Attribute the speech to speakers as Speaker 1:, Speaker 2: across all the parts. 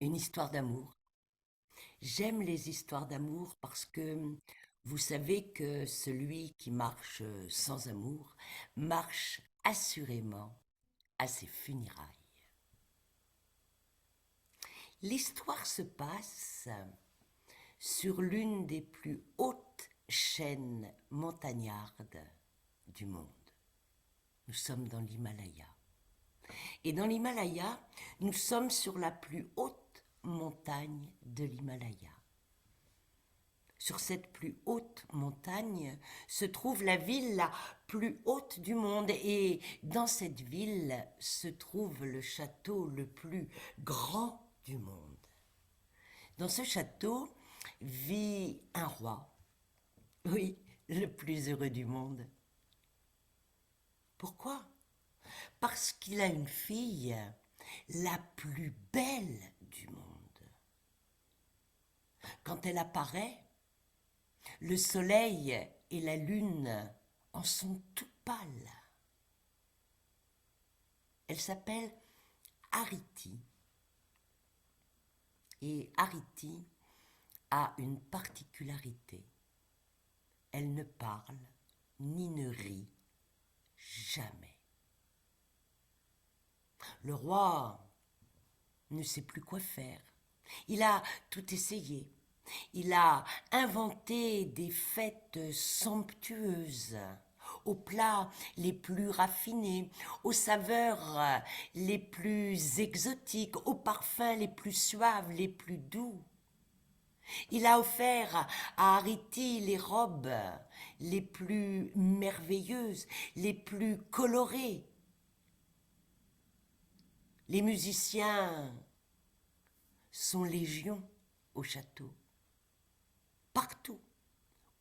Speaker 1: Une histoire d'amour. J'aime les histoires d'amour parce que vous savez que celui qui marche sans amour marche assurément à ses funérailles. L'histoire se passe sur l'une des plus hautes chaînes montagnardes du monde. Nous sommes dans l'Himalaya. Et dans l'Himalaya, nous sommes sur la plus haute montagne de l'Himalaya. Sur cette plus haute montagne se trouve la ville la plus haute du monde et dans cette ville se trouve le château le plus grand du monde. Dans ce château vit un roi, oui, le plus heureux du monde. Pourquoi? Parce qu'il a une fille la plus belle du monde. Quand elle apparaît, le soleil et la lune en sont tout pâles. Elle s'appelle Ariti. Et Ariti a une particularité. Elle ne parle ni ne rit jamais. Le roi ne sait plus quoi faire. Il a tout essayé. Il a inventé des fêtes somptueuses, aux plats les plus raffinés, aux saveurs les plus exotiques, aux parfums les plus suaves, les plus doux. Il a offert à Ariti les robes les plus merveilleuses, les plus colorées. Les musiciens sont légion au château. Partout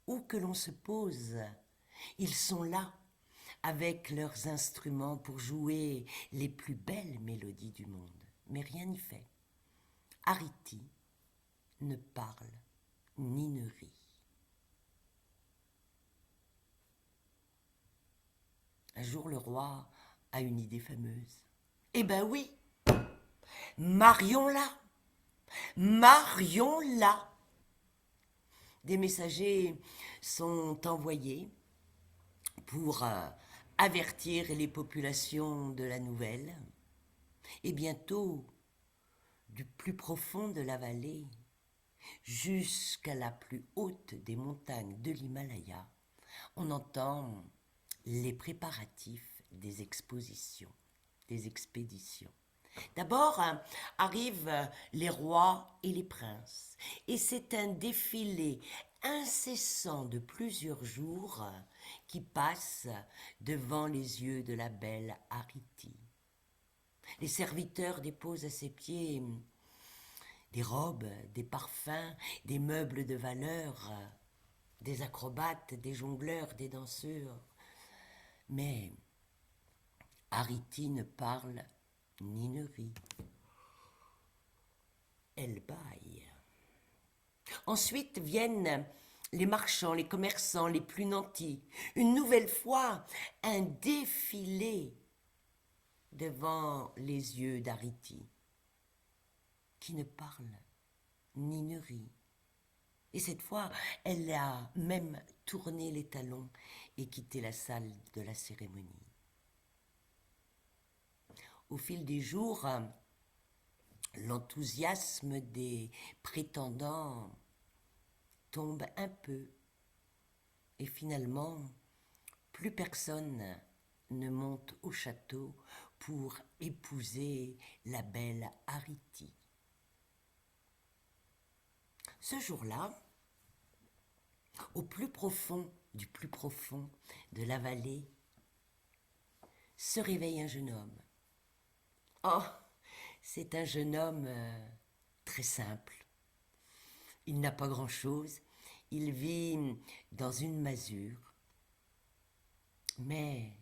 Speaker 1: où que l'on se pose, ils sont là avec leurs instruments pour jouer les plus belles mélodies du monde. Mais rien n'y fait. Ariti ne parle ni ne rit. Un jour, le roi a une idée fameuse. Eh ben oui, marions-la, marions-la. Des messagers sont envoyés pour avertir les populations de la nouvelle. Et bientôt, du plus profond de la vallée jusqu'à la plus haute des montagnes de l'Himalaya, on entend les préparatifs des expositions, des expéditions. D'abord arrivent les rois et les princes, et c'est un défilé incessant de plusieurs jours qui passe devant les yeux de la belle Ariti. Les serviteurs déposent à ses pieds des robes, des parfums, des meubles de valeur, des acrobates, des jongleurs, des danseurs. Mais Ariti ne parle ni ne rit. Elle bâille. Ensuite viennent les marchands, les commerçants les plus nantis. Une nouvelle fois, un défilé devant les yeux d'Ariti, qui ne parle ni ne rit. Et cette fois, elle a même tourné les talons et quitté la salle de la cérémonie. Au fil des jours, l'enthousiasme des prétendants tombe un peu. Et finalement, plus personne ne monte au château pour épouser la belle Ariti. Ce jour-là, au plus profond du plus profond de la vallée, se réveille un jeune homme. Oh, c'est un jeune homme très simple. Il n'a pas grand-chose. Il vit dans une masure. Mais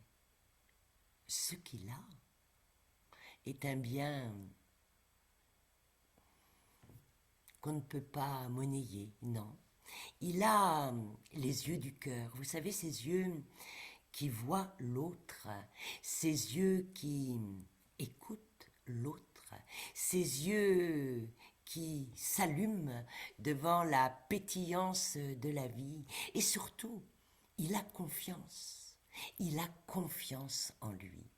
Speaker 1: ce qu'il a est un bien qu'on ne peut pas monnayer, non. Il a les yeux du cœur. Vous savez, ces yeux qui voient l'autre, ces yeux qui écoutent l'autre, ces yeux qui s'allume devant la pétillance de la vie. Et surtout, il a confiance. Il a confiance en lui.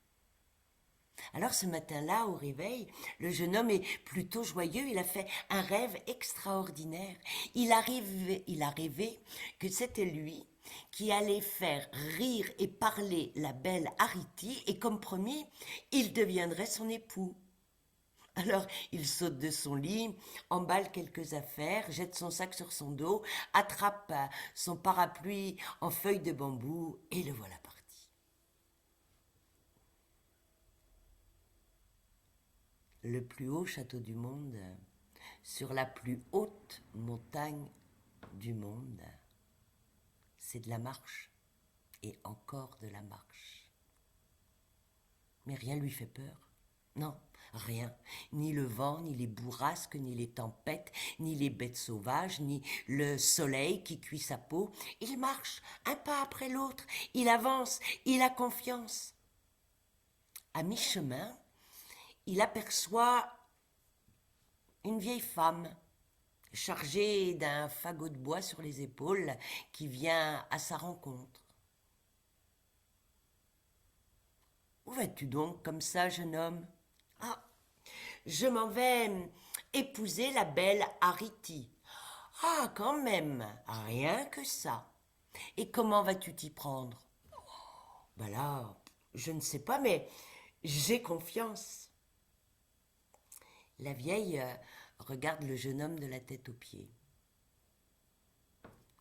Speaker 1: Alors ce matin-là, au réveil, le jeune homme est plutôt joyeux. Il a fait un rêve extraordinaire. Il a rêvé que c'était lui qui allait faire rire et parler la belle Ariti, et comme promis, il deviendrait son époux. Alors il saute de son lit, emballe quelques affaires, jette son sac sur son dos, attrape son parapluie en feuilles de bambou, et le voilà parti. Le plus haut château du monde, sur la plus haute montagne du monde, c'est de la marche, et encore de la marche. Mais rien lui fait peur. Non, rien. Ni le vent, ni les bourrasques, ni les tempêtes, ni les bêtes sauvages, ni le soleil qui cuit sa peau. Il marche un pas après l'autre. Il avance, il a confiance. À mi-chemin, il aperçoit une vieille femme chargée d'un fagot de bois sur les épaules qui vient à sa rencontre. « Où vas-tu donc comme ça, jeune homme ?»« Ah, je m'en vais épouser la belle Ariti. »« Ah, quand même, rien que ça. Et comment vas-tu t'y prendre ?»« Ben là, je ne sais pas, mais j'ai confiance. » La vieille regarde le jeune homme de la tête aux pieds.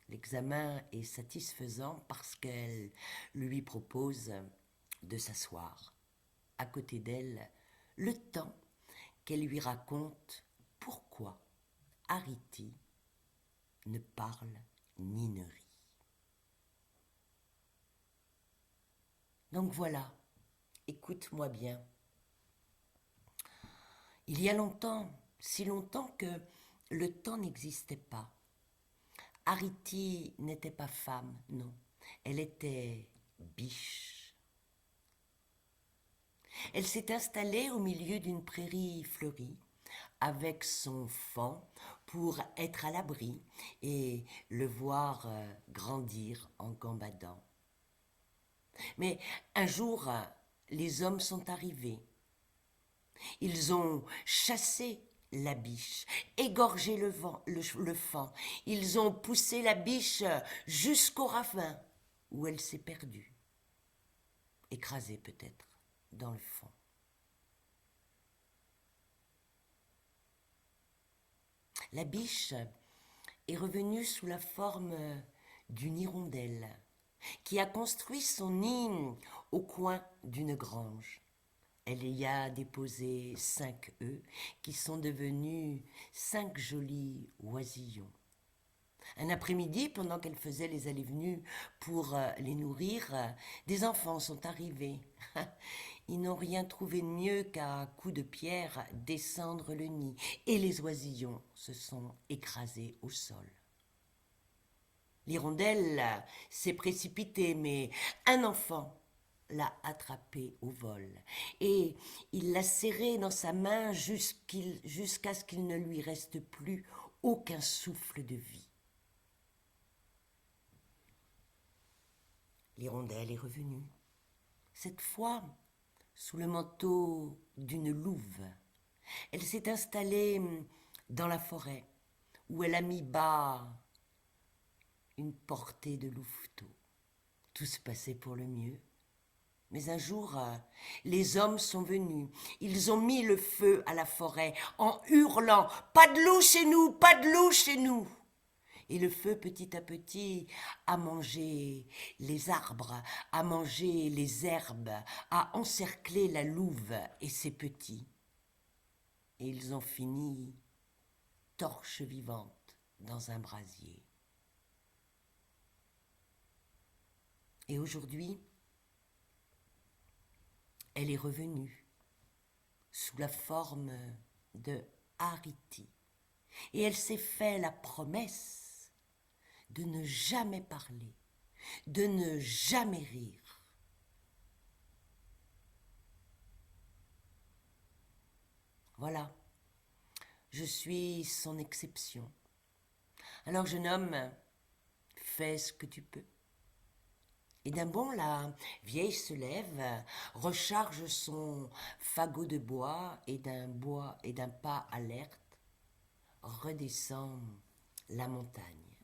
Speaker 1: L'examen est satisfaisant parce qu'elle lui propose de s'asseoir à côté d'elle le temps qu'elle lui raconte pourquoi Ariti ne parle ni ne rit. Donc voilà, écoute-moi bien. Il y a longtemps, si longtemps que le temps n'existait pas, Ariti n'était pas femme, non, elle était biche. Elle s'est installée au milieu d'une prairie fleurie avec son faon pour être à l'abri et le voir grandir en gambadant. Mais un jour, les hommes sont arrivés. Ils ont chassé la biche, égorgé le faon. Ils ont poussé la biche jusqu'au ravin où elle s'est perdue, écrasée peut-être dans le fond. La biche est revenue sous la forme d'une hirondelle qui a construit son nid au coin d'une grange. Elle y a déposé 5 œufs qui sont devenus 5 jolis oisillons. Un après-midi, pendant qu'elle faisait les allées-venues pour les nourrir, des enfants sont arrivés. Ils n'ont rien trouvé de mieux qu'à coups de pierre descendre le nid, et les oisillons se sont écrasés au sol. L'hirondelle s'est précipitée, mais un enfant l'a attrapée au vol, et il l'a serrée dans sa main jusqu'à ce qu'il ne lui reste plus aucun souffle de vie. L'hirondelle est revenue, cette fois sous le manteau d'une louve. Elle s'est installée dans la forêt, où elle a mis bas une portée de louveteaux. Tout se passait pour le mieux. Mais un jour, les hommes sont venus. Ils ont mis le feu à la forêt en hurlant « Pas de loup chez nous, pas de loup chez nous !» Et le feu, petit à petit, a mangé les arbres, a mangé les herbes, a encerclé la louve et ses petits. Et ils ont fini torches vivantes dans un brasier. Et aujourd'hui, elle est revenue sous la forme de Ariti. Et elle s'est fait la promesse de ne jamais parler, de ne jamais rire. Voilà, Je suis son exception. Alors, jeune homme, fais ce que tu peux. Et d'un bond, la vieille se lève, recharge son fagot de bois et d'un pas alerte, redescend la montagne.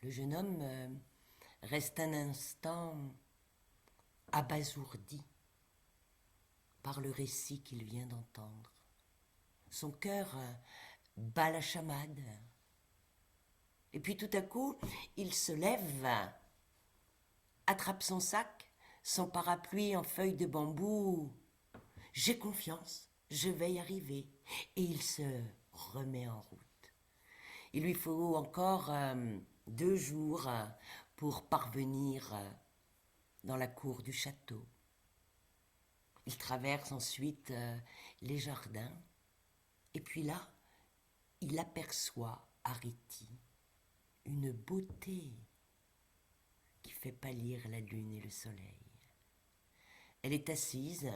Speaker 1: Le jeune homme reste un instant abasourdi par le récit qu'il vient d'entendre. Son cœur bat la chamade. Et puis tout à coup, il se lève, attrape son sac, son parapluie en feuilles de bambou. J'ai confiance, je vais y arriver. Et il se remet en route. Il lui faut encore 2 jours pour parvenir dans la cour du château. Il traverse ensuite les jardins. Et puis là, il aperçoit Ariti, une beauté qui fait pâlir la lune et le soleil. Elle est assise,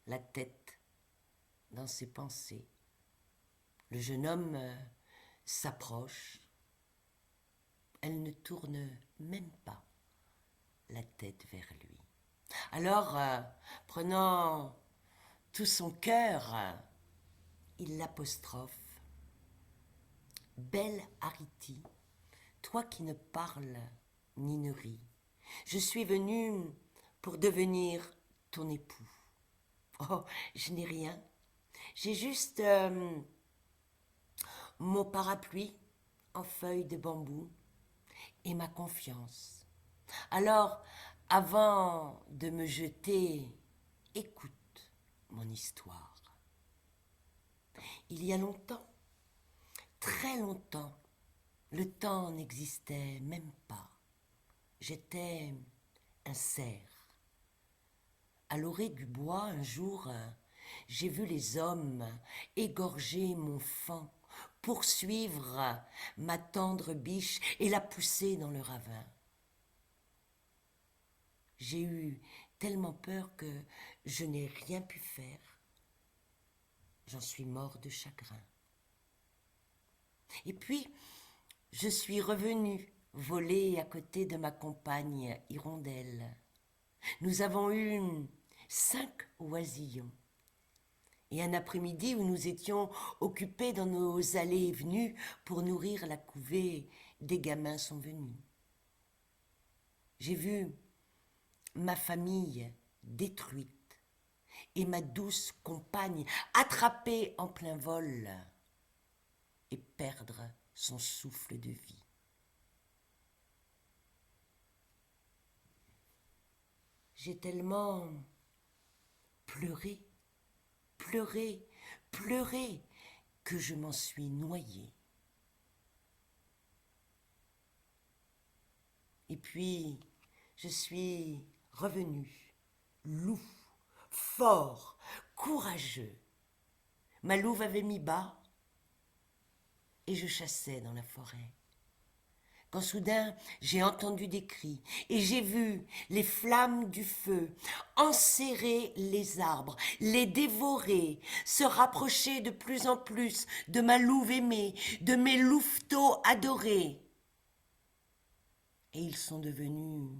Speaker 1: la tête dans ses pensées. Le jeune homme s'approche. Elle ne tourne même pas la tête vers lui. Alors, prenant tout son cœur, il l'apostrophe. Belle Ariti, toi qui ne parles ni ne ris, je suis venu pour devenir ton époux. Oh, je n'ai rien, j'ai juste mon parapluie en feuilles de bambou et ma confiance. Alors, avant de me jeter, écoute mon histoire. Il y a longtemps, très longtemps, le temps n'existait même pas. J'étais un cerf. À l'orée du bois, un jour, j'ai vu les hommes égorger mon faon, poursuivre ma tendre biche et la pousser dans le ravin. J'ai eu tellement peur que je n'ai rien pu faire. J'en suis mort de chagrin. Et puis, je suis revenu voler à côté de ma compagne Hirondelle. Nous avons eu 5 oisillons. Et un après-midi où nous étions occupés dans nos allées et venues pour nourrir la couvée, des gamins sont venus. J'ai vu ma famille détruite et ma douce compagne attrapée en plein vol et perdre son souffle de vie. J'ai tellement pleuré, pleuré, pleuré que je m'en suis noyée. Et puis, je suis revenu, loup, fort, courageux. Ma louve avait mis bas et je chassais dans la forêt. Quand soudain j'ai entendu des cris et j'ai vu les flammes du feu enserrer les arbres, les dévorer, se rapprocher de plus en plus de ma louve aimée, de mes louveteaux adorés. Et ils sont devenus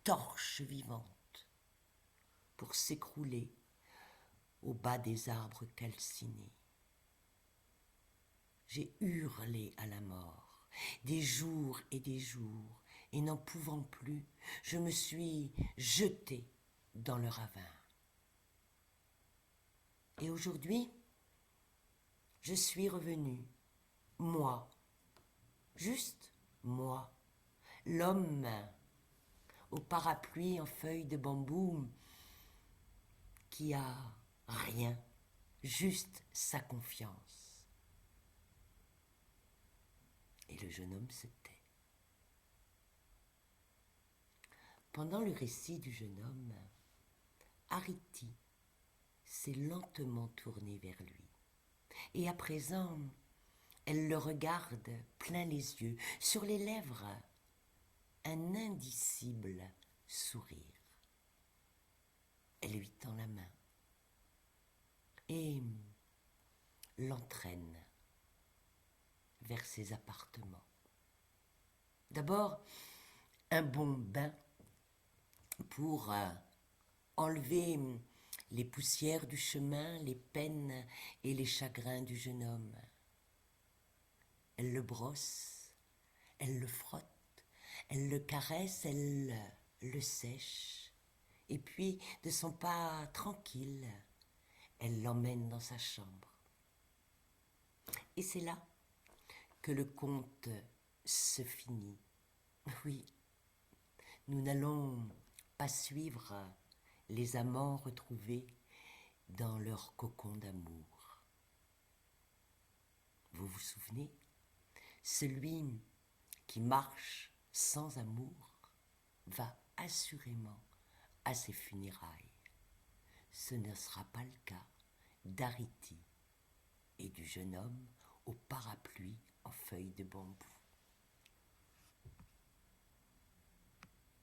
Speaker 1: torches vivantes pour s'écrouler au bas des arbres calcinés. J'ai hurlé à la mort. Des jours, et n'en pouvant plus, je me suis jetée dans le ravin. Et aujourd'hui, je suis revenue, moi, juste moi, l'homme au parapluie en feuilles de bambou qui a rien, juste sa confiance. Et le jeune homme se tait. Pendant le récit du jeune homme, Ariti s'est lentement tournée vers lui. Et à présent, elle le regarde plein les yeux, sur les lèvres, un indicible sourire. Elle lui tend la main et l'entraîne vers ses appartements. D'abord, un bon bain pour enlever les poussières du chemin, les peines et les chagrins du jeune homme. Elle le brosse, elle le frotte, elle le caresse, elle le sèche. Et puis, de son pas tranquille, elle l'emmène dans sa chambre. Et c'est là que le conte se finit. Oui, nous n'allons pas suivre les amants retrouvés dans leur cocon d'amour. Vous vous souvenez? Celui qui marche sans amour va assurément à ses funérailles. Ce ne sera pas le cas d'Ariti et du jeune homme au parapluie en feuilles de bambou.